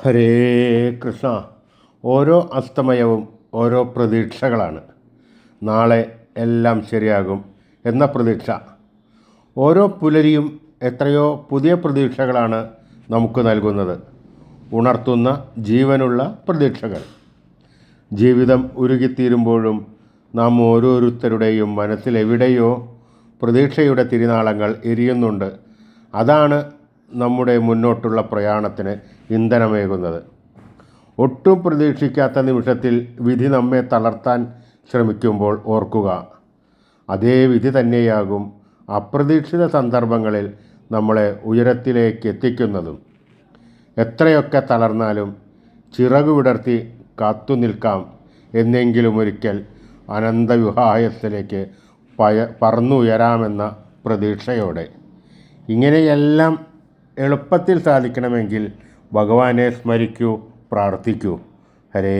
ഹരേ കൃഷ്ണ. ഓരോ അസ്തമയവും ഓരോ പ്രതീക്ഷകളാണ്. നാളെ എല്ലാം ശരിയാകും എന്ന പ്രതീക്ഷ. ഓരോ പുലരിയും എത്രയോ പുതിയ പ്രതീക്ഷകളാണ് നമുക്ക് നൽകുന്നത്. ഉണർത്തുന്ന ജീവനുള്ള പ്രതീക്ഷകൾ. ജീവിതം ഉരുകിത്തീരുമ്പോഴും നാം ഓരോരുത്തരുടെയും മനസ്സിലെവിടെയോ പ്രതീക്ഷയുടെ തിരിനാളങ്ങൾ എരിയുന്നുണ്ട്. അതാണ് നമ്മുടെ മുന്നോട്ടുള്ള പ്രയാണത്തിന് ഇന്ധനമേകുന്നത്. ഒട്ടും പ്രതീക്ഷിക്കാത്ത നിമിഷത്തിൽ വിധി നമ്മെ തളർത്താൻ ശ്രമിക്കുമ്പോൾ ഓർക്കുക, അതേ വിധി തന്നെയാകും അപ്രതീക്ഷിത സന്ദർഭങ്ങളിൽ നമ്മളെ ഉയരത്തിലേക്ക് എത്തിക്കുന്നതും. എത്രയൊക്കെ തളർന്നാലും ചിറകു വിടർത്തി കാത്തു നിൽക്കാം എന്നെങ്കിലും ഒരിക്കൽ അനന്തവിഹായത്തിലേക്ക് പറന്നുയരാമെന്ന പ്രതീക്ഷയോടെ. ഇങ്ങനെയെല്ലാം എളുപ്പത്തിൽ സാധിക്കണമെങ്കിൽ ഭഗവാനെ സ്മരിക്കൂ, പ്രാർത്ഥിക്കൂ. ഹരേ